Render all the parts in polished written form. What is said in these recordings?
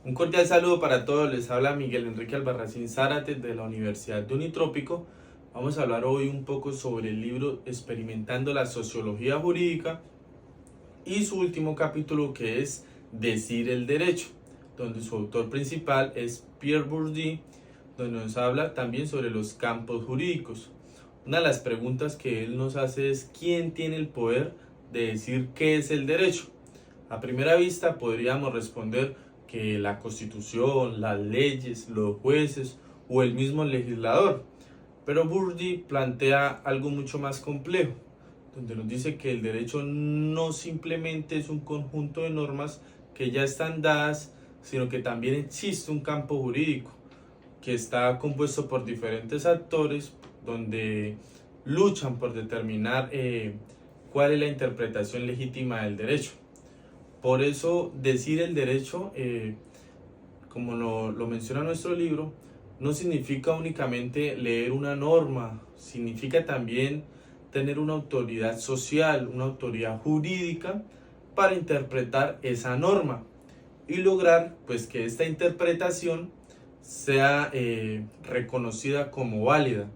Un cordial saludo para todos, les habla Miguel Enrique Albarracín Zárate de la Universidad de Unitrópico. Vamos a hablar hoy un poco sobre el libro Experimentando la Sociología Jurídica y su último capítulo, que es Decir el Derecho, donde su autor principal es Pierre Bourdieu, donde nos habla también sobre los campos jurídicos. Una de las preguntas que él nos hace es: ¿quién tiene el poder de decir qué es el derecho? A primera vista podríamos responder que la Constitución, las leyes, los jueces o el mismo legislador. Pero Bourdieu plantea algo mucho más complejo, donde nos dice que el derecho no simplemente es un conjunto de normas que ya están dadas, sino que también existe un campo jurídico que está compuesto por diferentes actores donde luchan por determinar cuál es la interpretación legítima del derecho. Por eso decir el derecho, como lo menciona nuestro libro, no significa únicamente leer una norma, significa también tener una autoridad social, una autoridad jurídica para interpretar esa norma y lograr pues que esta interpretación sea reconocida como válida,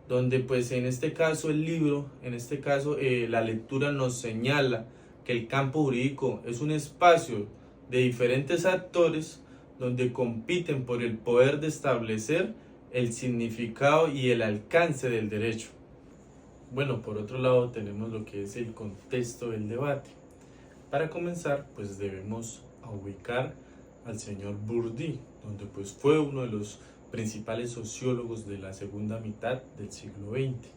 donde pues en este caso el libro, en este caso la lectura nos señala que el campo jurídico es un espacio de diferentes actores donde compiten por el poder de establecer el significado y el alcance del derecho. Bueno, por otro lado tenemos lo que es el contexto del debate. Para comenzar, pues debemos ubicar al señor Bourdieu, donde pues fue uno de los principales sociólogos de la segunda mitad del siglo XX.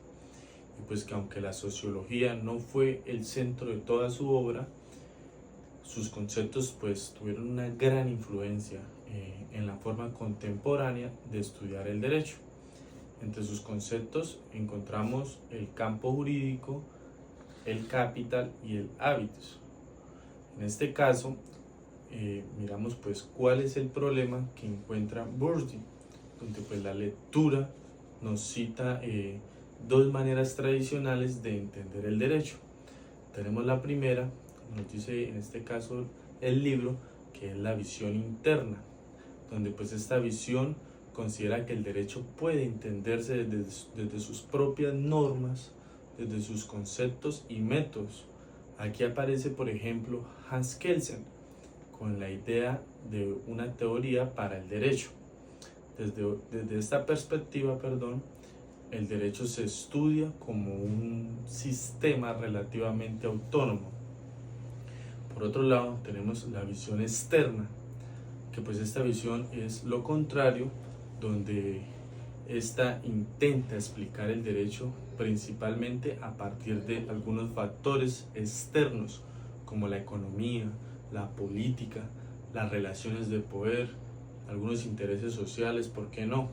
Y pues que aunque la sociología no fue el centro de toda su obra, sus conceptos pues tuvieron una gran influencia en la forma contemporánea de estudiar el derecho. Entre sus conceptos encontramos el campo jurídico, el capital y el habitus. En este caso, miramos pues cuál es el problema que encuentra Bourdieu, donde pues la lectura nos cita dos maneras tradicionales de entender el derecho. Tenemos la primera, nos dice en este caso el libro, que es la visión interna, donde pues esta visión considera que el derecho puede entenderse desde sus propias normas, desde sus conceptos y métodos. Aquí aparece, por ejemplo, Hans Kelsen con la idea de una teoría para el derecho. Desde esta perspectiva, el derecho se estudia como un sistema relativamente autónomo. Por otro lado, tenemos la visión externa, que pues esta visión es lo contrario, donde esta intenta explicar el derecho principalmente a partir de algunos factores externos, como la economía, la política, las relaciones de poder, algunos intereses sociales, ¿por qué no?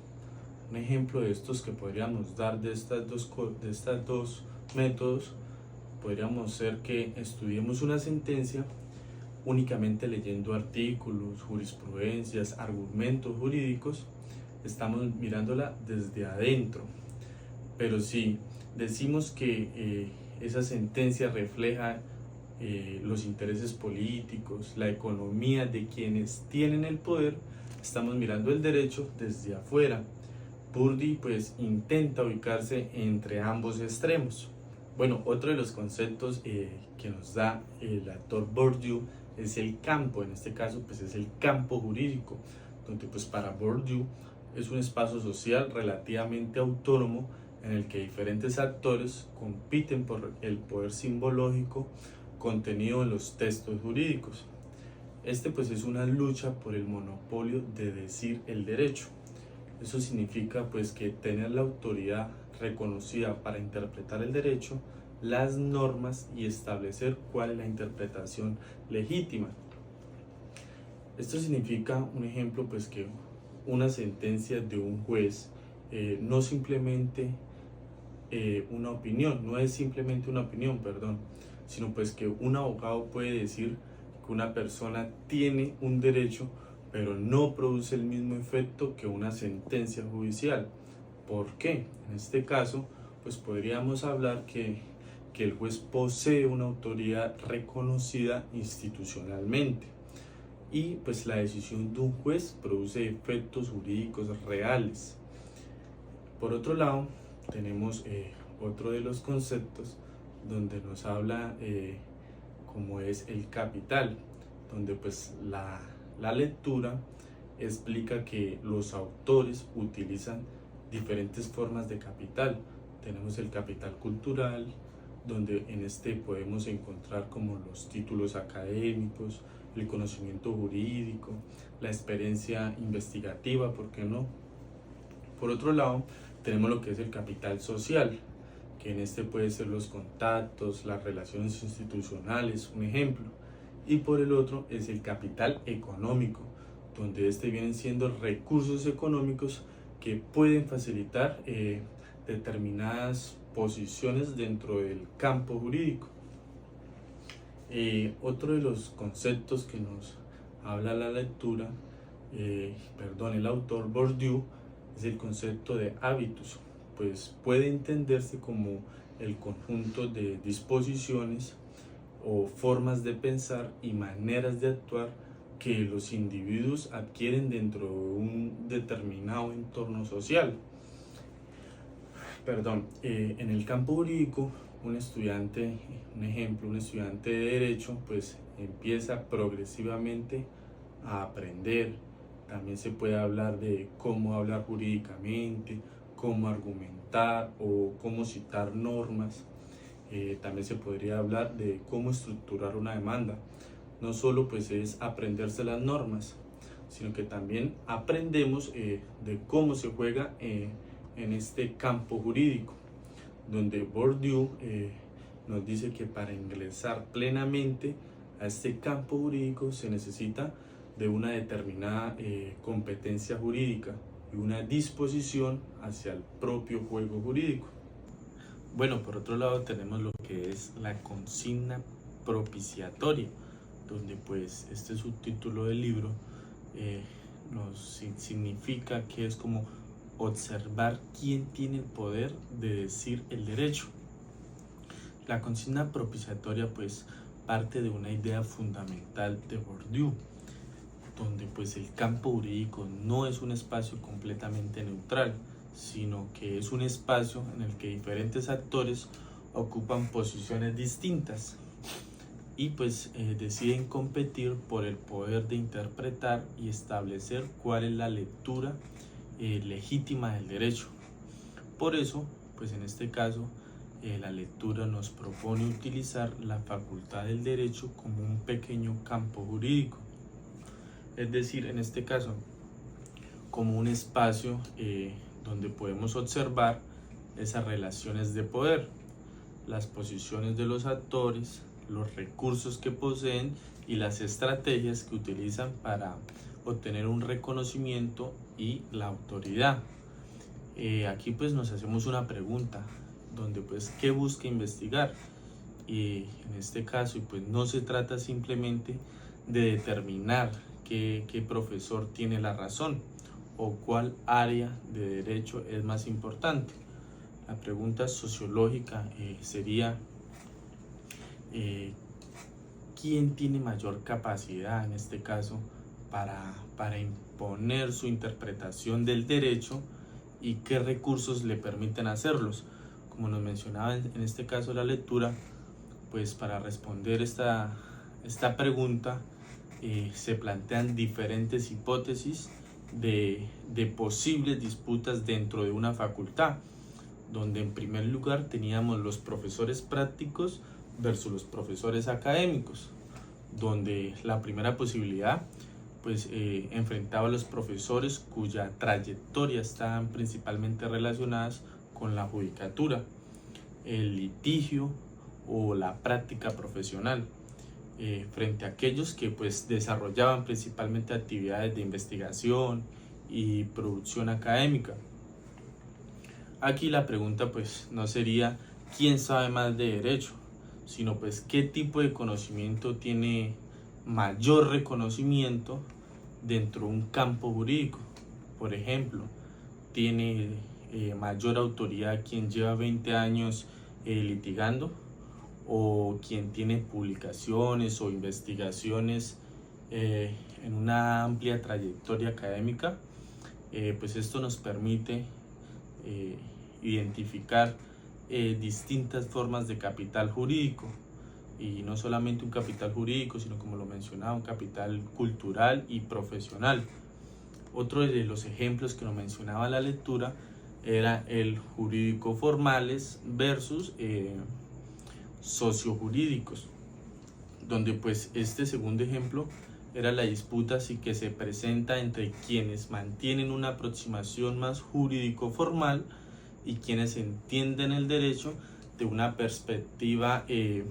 Un ejemplo de estos que podríamos dar de estas dos métodos podríamos ser que estudiemos una sentencia únicamente leyendo artículos, jurisprudencias, argumentos jurídicos. Estamos mirándola desde adentro. Pero si decimos que esa sentencia refleja los intereses políticos, la economía de quienes tienen el poder, estamos mirando el derecho desde afuera. Bourdieu pues intenta ubicarse entre ambos extremos. Bueno, otro de los conceptos que nos da el autor Bourdieu es el campo. En este caso pues es el campo jurídico, donde pues para Bourdieu es un espacio social relativamente autónomo en el que diferentes actores compiten por el poder simbológico contenido en los textos jurídicos. Este pues es una lucha por el monopolio de decir el derecho. Eso significa pues que tener la autoridad reconocida para interpretar el derecho, las normas y establecer cuál es la interpretación legítima. Esto significa, un ejemplo, pues que una sentencia de un juez no simplemente una opinión, no es simplemente una opinión, sino pues que un abogado puede decir que una persona tiene un derecho, pero no produce el mismo efecto que una sentencia judicial. ¿Por qué? En este caso, pues podríamos hablar que el juez posee una autoridad reconocida institucionalmente y pues la decisión de un juez produce efectos jurídicos reales. Por otro lado, tenemos otro de los conceptos donde nos habla como es el capital, donde pues la lectura explica que los autores utilizan diferentes formas de capital. Tenemos el capital cultural, donde en este podemos encontrar como los títulos académicos, el conocimiento jurídico, la experiencia investigativa, ¿por qué no? Por otro lado, tenemos lo que es el capital social, que en este puede ser los contactos, las relaciones institucionales, un ejemplo. Y por el otro es el capital económico, donde este vienen siendo recursos económicos que pueden facilitar determinadas posiciones dentro del campo jurídico. Otro de los conceptos que nos habla la lectura, el autor Bourdieu, es el concepto de hábitus, pues puede entenderse como el conjunto de disposiciones o formas de pensar y maneras de actuar que los individuos adquieren dentro de un determinado entorno social. En el campo jurídico, un estudiante de derecho, pues empieza progresivamente a aprender. También se puede hablar de cómo hablar jurídicamente, cómo argumentar o cómo citar normas. También se podría hablar de cómo estructurar una demanda. No solo pues es aprenderse las normas, sino que también aprendemos de cómo se juega en este campo jurídico, donde Bourdieu nos dice que para ingresar plenamente a este campo jurídico se necesita de una determinada competencia jurídica y una disposición hacia el propio juego jurídico. Bueno, por otro lado tenemos lo que es la consigna propiciatoria, donde pues este subtítulo del libro nos significa que es como observar quién tiene el poder de decir el derecho. La consigna propiciatoria pues parte de una idea fundamental de Bourdieu, donde pues el campo jurídico no es un espacio completamente neutral, sino que es un espacio en el que diferentes actores ocupan posiciones distintas y pues deciden competir por el poder de interpretar y establecer cuál es la lectura legítima del derecho. Por eso, pues en este caso, la lectura nos propone utilizar la facultad del derecho como un pequeño campo jurídico, es decir, en este caso, como un espacio donde podemos observar esas relaciones de poder, las posiciones de los actores, los recursos que poseen y las estrategias que utilizan para obtener un reconocimiento y la autoridad. Aquí pues nos hacemos una pregunta, donde pues ¿qué busca investigar? Y en este caso pues no se trata simplemente de determinar qué profesor tiene la razón o cuál área de derecho es más importante. La pregunta sociológica sería ¿quién tiene mayor capacidad en este caso para imponer su interpretación del derecho y qué recursos le permiten hacerlos? Como nos mencionaba en este caso la lectura, pues para responder esta pregunta se plantean diferentes hipótesis de posibles disputas dentro de una facultad, donde en primer lugar teníamos los profesores prácticos versus los profesores académicos, donde la primera posibilidad pues enfrentaba a los profesores cuya trayectoria estaban principalmente relacionadas con la judicatura, el litigio o la práctica profesional, frente a aquellos que pues desarrollaban principalmente actividades de investigación y producción académica. Aquí la pregunta pues no sería quién sabe más de derecho, sino pues qué tipo de conocimiento tiene mayor reconocimiento dentro de un campo jurídico. Por ejemplo, tiene mayor autoridad quien lleva 20 años litigando, o quien tiene publicaciones o investigaciones en una amplia trayectoria académica, pues esto nos permite identificar distintas formas de capital jurídico, y no solamente un capital jurídico, sino, como lo mencionaba, un capital cultural y profesional. Otro de los ejemplos que nos mencionaba la lectura era el jurídico formales versus sociojurídicos, donde pues este segundo ejemplo era la disputa si que se presenta entre quienes mantienen una aproximación más jurídico formal y quienes entienden el derecho de una perspectiva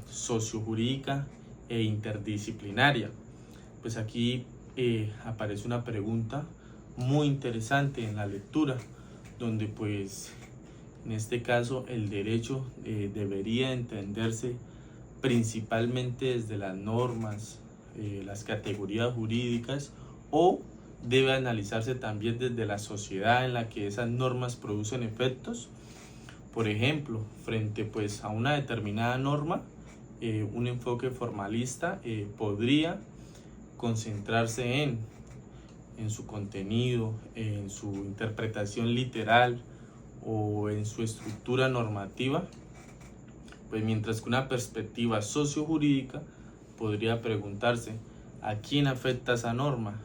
sociojurídica e interdisciplinaria. Pues aquí aparece una pregunta muy interesante en la lectura, donde pues en este caso el derecho debería entenderse principalmente desde las normas, las categorías jurídicas, o debe analizarse también desde la sociedad en la que esas normas producen efectos. Por ejemplo, frente pues a una determinada norma, un enfoque formalista podría concentrarse en su contenido, en su interpretación literal o en su estructura normativa, pues mientras que una perspectiva sociojurídica podría preguntarse a quién afecta esa norma,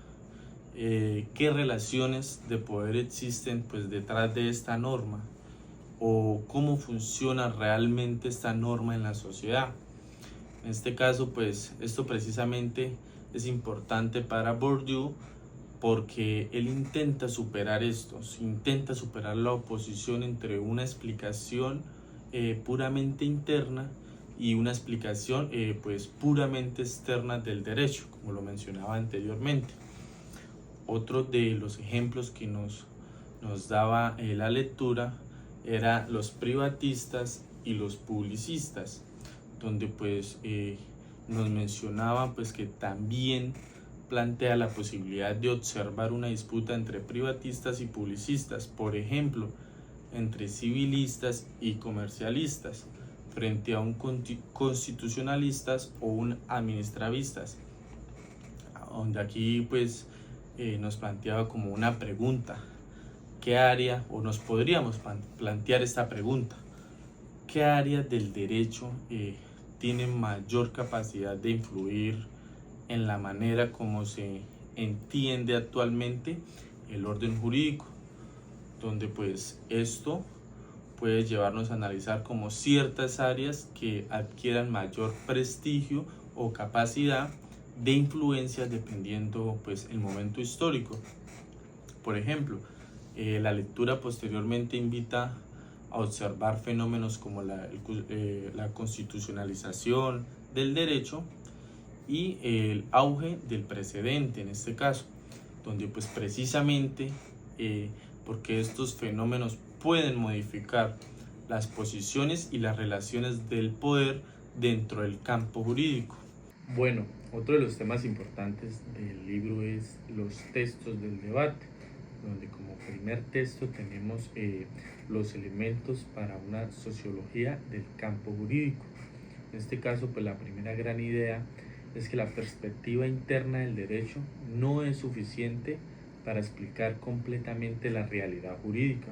qué relaciones de poder existen pues detrás de esta norma, o cómo funciona realmente esta norma en la sociedad. En este caso, pues esto precisamente es importante para Bourdieu, porque él intenta superar esto, intenta superar la oposición entre una explicación puramente interna y una explicación pues puramente externa del derecho, como lo mencionaba anteriormente. Otro de los ejemplos que nos daba la lectura era los privatistas y los publicistas, donde pues nos mencionaba pues que también plantea la posibilidad de observar una disputa entre privatistas y publicistas, por ejemplo, entre civilistas y comercialistas, frente a un constitucionalistas o un administravistas, donde aquí pues nos planteaba como una pregunta: ¿qué área, o nos podríamos plantear esta pregunta, qué áreas del derecho tienen mayor capacidad de influir en la manera como se entiende actualmente el orden jurídico? Donde pues esto puede llevarnos a analizar como ciertas áreas que adquieran mayor prestigio o capacidad de influencia dependiendo pues el momento histórico. Por ejemplo, la lectura posteriormente invita a observar fenómenos como la constitucionalización del derecho y el auge del precedente en este caso, donde pues precisamente porque estos fenómenos pueden modificar las posiciones y las relaciones del poder dentro del campo jurídico. Bueno, otro de los temas importantes del libro es los textos del debate, donde como primer texto tenemos los elementos para una sociología del campo jurídico. En este caso, pues la primera gran idea es que la perspectiva interna del derecho no es suficiente para explicar completamente la realidad jurídica,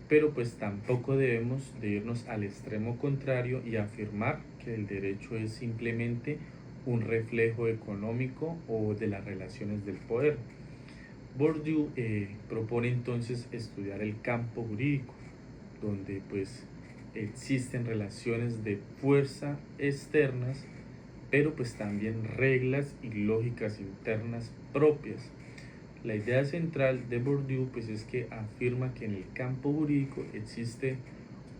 pero pues tampoco debemos de irnos al extremo contrario y afirmar que el derecho es simplemente un reflejo económico o de las relaciones del poder. Bourdieu propone entonces estudiar el campo jurídico, donde pues existen relaciones de fuerza externas, pero pues también reglas y lógicas internas propias. La idea central de Bourdieu pues es que afirma que en el campo jurídico existe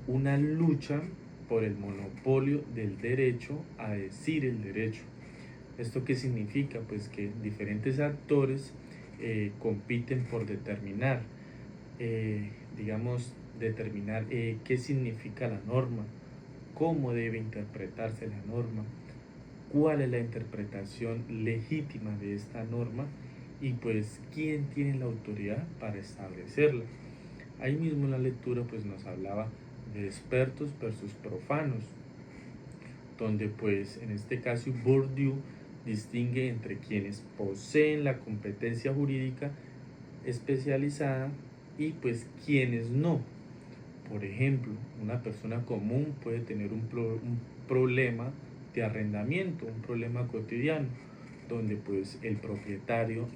una lucha por el monopolio del derecho a decir el derecho. ¿Esto qué significa? Pues que diferentes actores compiten por determinar, determinar qué significa la norma, cómo debe interpretarse la norma, cuál es la interpretación legítima de esta norma y pues quién tiene la autoridad para establecerla. Ahí mismo en la lectura pues nos hablaba de expertos versus profanos, donde pues en este caso Bourdieu distingue entre quienes poseen la competencia jurídica especializada y pues quienes no. Por ejemplo, una persona común puede tener un problema de arrendamiento, un problema cotidiano, donde pues el propietario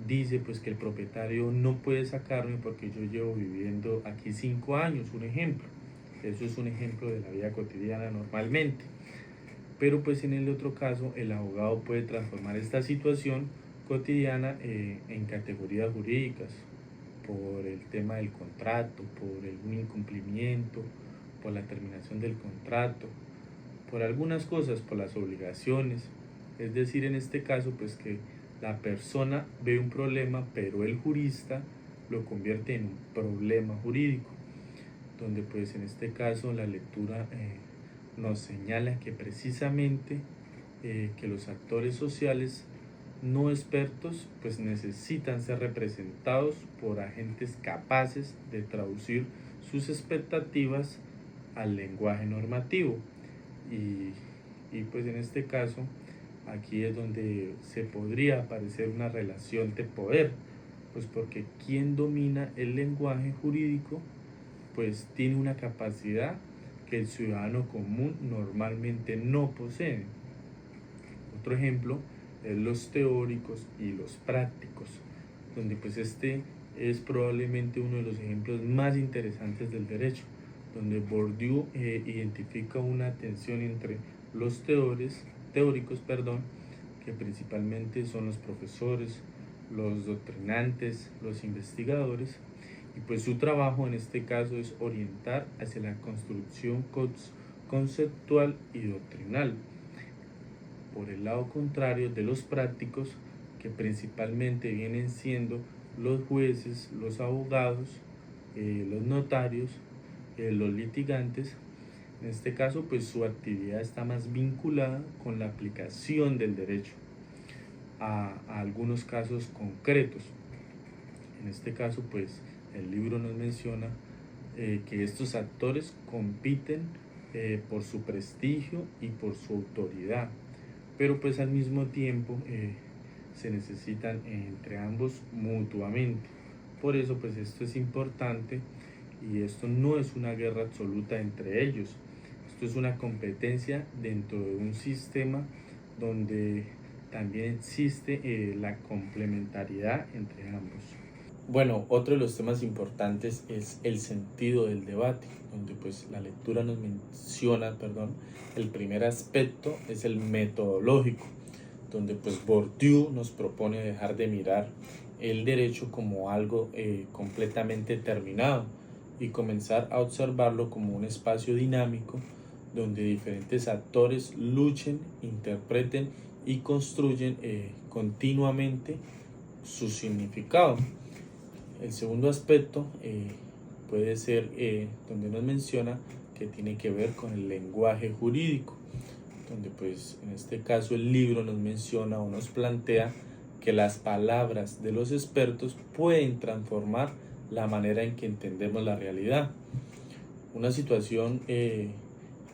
dice pues que el propietario no puede sacarme porque yo llevo viviendo aquí 5 años, un ejemplo. Eso es un ejemplo de la vida cotidiana normalmente. Pero pues en el otro caso el abogado puede transformar esta situación cotidiana en categorías jurídicas por el tema del contrato, por algún incumplimiento, por la terminación del contrato, por algunas cosas, por las obligaciones. Es decir, en este caso pues que la persona ve un problema, pero el jurista lo convierte en un problema jurídico, donde pues en este caso la lectura nos señala que precisamente que los actores sociales no expertos pues necesitan ser representados por agentes capaces de traducir sus expectativas al lenguaje normativo y pues en este caso aquí es donde se podría aparecer una relación de poder, pues porque quien domina el lenguaje jurídico pues tiene una capacidad que el ciudadano común normalmente no posee. Otro ejemplo es los teóricos y los prácticos, donde pues este es probablemente uno de los ejemplos más interesantes del derecho, donde Bourdieu identifica una tensión entre los teóricos, que principalmente son los profesores, los doctrinantes, los investigadores, y pues su trabajo en este caso es orientar hacia la construcción conceptual y doctrinal. Por el lado contrario de los prácticos, que principalmente vienen siendo los jueces, los abogados, los notarios, los litigantes. En este caso pues su actividad está más vinculada con la aplicación del derecho a algunos casos concretos. En este caso pues el libro nos menciona que estos actores compiten por su prestigio y por su autoridad, pero pues al mismo tiempo se necesitan entre ambos mutuamente. Por eso pues esto es importante y esto no es una guerra absoluta entre ellos, esto es una competencia dentro de un sistema donde también existe la complementariedad entre ambos. Bueno, otro de los temas importantes es el sentido del debate, donde pues la lectura nos menciona, el primer aspecto es el metodológico, donde pues Bourdieu nos propone dejar de mirar el derecho como algo completamente terminado y comenzar a observarlo como un espacio dinámico donde diferentes actores luchen, interpreten y construyen continuamente su significado. El segundo aspecto puede ser donde nos menciona que tiene que ver con el lenguaje jurídico, donde pues en este caso el libro nos menciona o nos plantea que las palabras de los expertos pueden transformar la manera en que entendemos la realidad. Una situación, en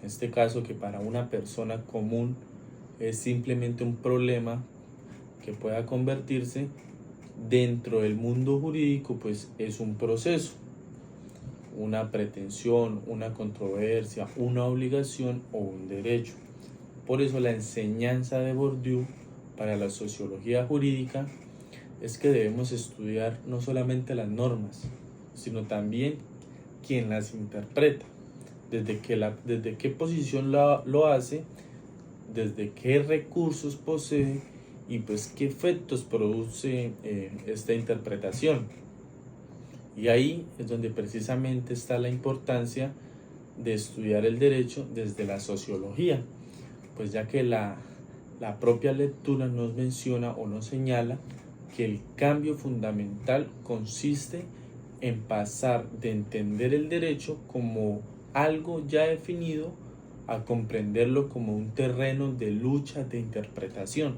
este caso que para una persona común es simplemente un problema que pueda convertirse dentro del mundo jurídico, pues es un proceso, una pretensión, una controversia, una obligación o un derecho. Por eso la enseñanza de Bourdieu para la sociología jurídica es que debemos estudiar no solamente las normas, sino también quien las interpreta, desde qué posición lo hace, desde qué recursos posee y pues qué efectos produce esta interpretación. Y ahí es donde precisamente está la importancia de estudiar el derecho desde la sociología, pues ya que la propia lectura nos menciona o nos señala que el cambio fundamental consiste en pasar de entender el derecho como algo ya definido a comprenderlo como un terreno de lucha de interpretación.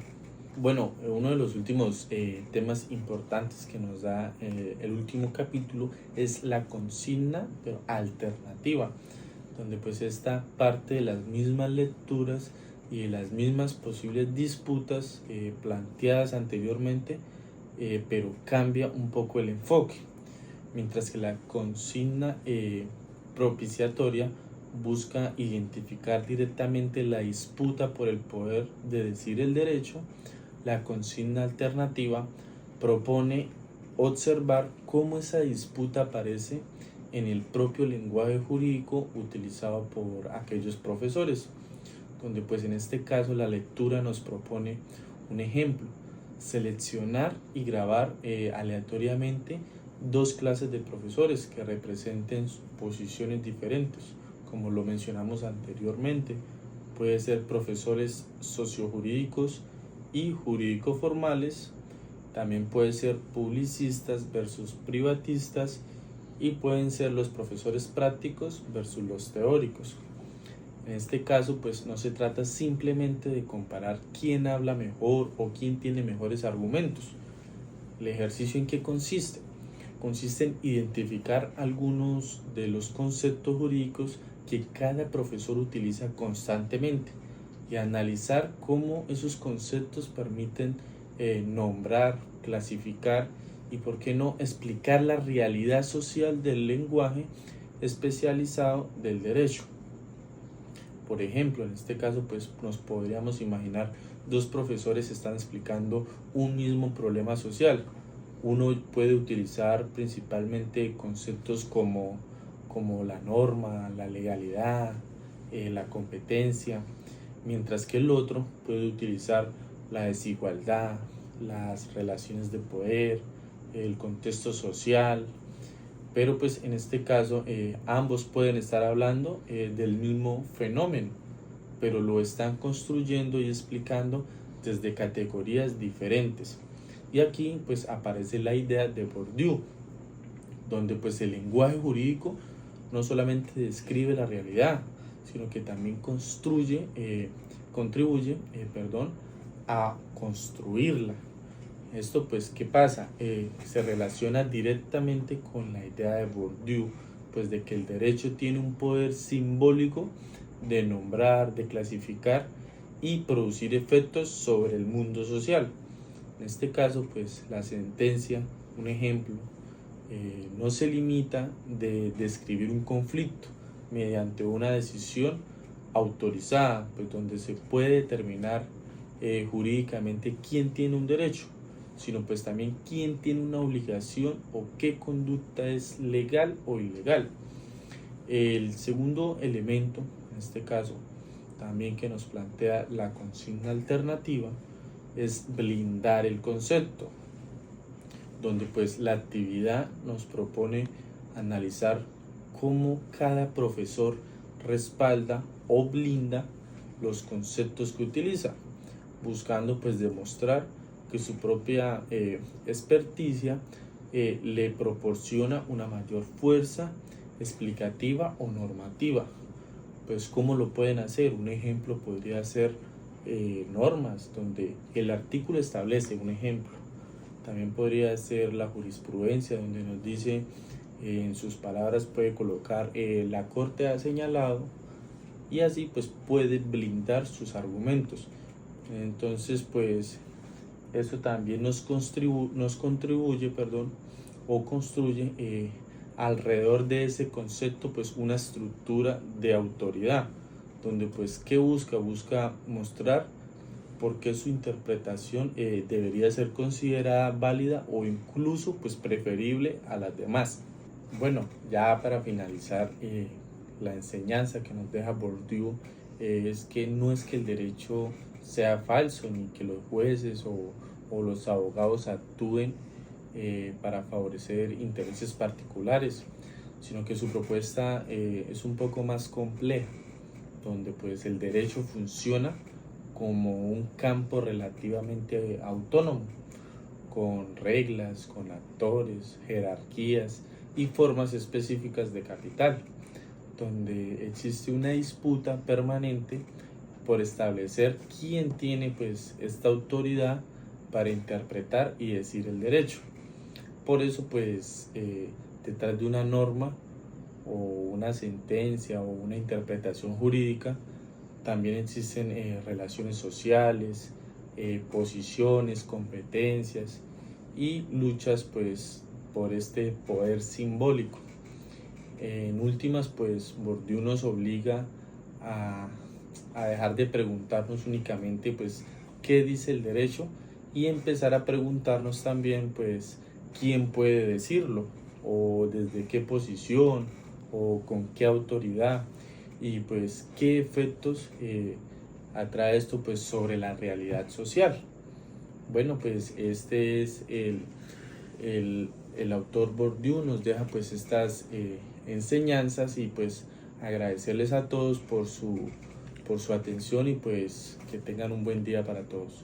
Bueno, uno de los últimos temas importantes que nos da el último capítulo es la consigna pero alternativa, donde pues esta parte de las mismas lecturas y las mismas posibles disputas planteadas anteriormente, pero cambia un poco el enfoque, mientras que la consigna propiciatoria busca identificar directamente la disputa por el poder de decir el derecho. La consigna alternativa propone observar cómo esa disputa aparece en el propio lenguaje jurídico utilizado por aquellos profesores, donde pues en este caso la lectura nos propone un ejemplo: seleccionar y grabar aleatoriamente dos clases de profesores que representen posiciones diferentes, como lo mencionamos anteriormente. Puede ser profesores sociojurídicos y jurídico formales, también puede ser publicistas versus privatistas, y pueden ser los profesores prácticos versus los teóricos. En este caso, pues no se trata simplemente de comparar quién habla mejor o quién tiene mejores argumentos. ¿El ejercicio en qué consiste? Consiste en identificar algunos de los conceptos jurídicos que cada profesor utiliza constantemente y analizar cómo esos conceptos permiten nombrar, clasificar y, por qué no, explicar la realidad social del lenguaje especializado del derecho. Por ejemplo, en este caso, pues nos podríamos imaginar dos profesores están explicando un mismo problema social. Uno puede utilizar principalmente conceptos como la norma, la legalidad, la competencia, mientras que el otro puede utilizar la desigualdad, las relaciones de poder, el contexto social. Pero pues en este caso ambos pueden estar hablando del mismo fenómeno, pero lo están construyendo y explicando desde categorías diferentes. Y aquí pues aparece la idea de Bourdieu, donde pues el lenguaje jurídico no solamente describe la realidad, sino que también contribuye a construirla. Esto pues, ¿qué pasa? Se relaciona directamente con la idea de Bourdieu, pues de que el derecho tiene un poder simbólico de nombrar, de clasificar y producir efectos sobre el mundo social. En este caso, pues la sentencia, un ejemplo, no se limita de describir un conflicto mediante una decisión autorizada, pues donde se puede determinar jurídicamente quién tiene un derecho, sino pues también quién tiene una obligación o qué conducta es legal o ilegal. El segundo elemento, en este caso, también que nos plantea la consigna alternativa, es blindar el concepto, donde pues la actividad nos propone analizar cómo cada profesor respalda o blinda los conceptos que utiliza, buscando pues demostrar que su propia experticia le proporciona una mayor fuerza explicativa o normativa. Pues ¿cómo lo pueden hacer? Un ejemplo podría ser normas, donde el artículo establece un ejemplo. También podría ser la jurisprudencia, donde nos dice, en sus palabras puede colocar la corte ha señalado, y así pues puede blindar sus argumentos. Entonces pues eso también nos contribuye o construye alrededor de ese concepto pues una estructura de autoridad, donde pues ¿qué busca? Busca mostrar por qué su interpretación debería ser considerada válida o incluso pues preferible a las demás. Bueno, ya para finalizar, la enseñanza que nos deja Bourdieu es que no es que el derecho sea falso, ni que los jueces o los abogados actúen para favorecer intereses particulares, sino que su propuesta es un poco más compleja, donde pues el derecho funciona como un campo relativamente autónomo, con reglas, con actores, jerarquías y formas específicas de capital, donde existe una disputa permanente por establecer quién tiene pues esta autoridad para interpretar y decir el derecho. Por eso pues detrás de una norma o una sentencia o una interpretación jurídica también existen relaciones sociales, posiciones, competencias y luchas pues por este poder simbólico. En últimas, pues Bourdieu nos obliga a dejar de preguntarnos únicamente pues qué dice el derecho y empezar a preguntarnos también pues quién puede decirlo o desde qué posición o con qué autoridad y pues qué efectos atrae esto pues sobre la realidad social. Bueno, pues este es el autor Bourdieu, nos deja pues estas enseñanzas y pues agradecerles a todos por su atención y pues que tengan un buen día para todos.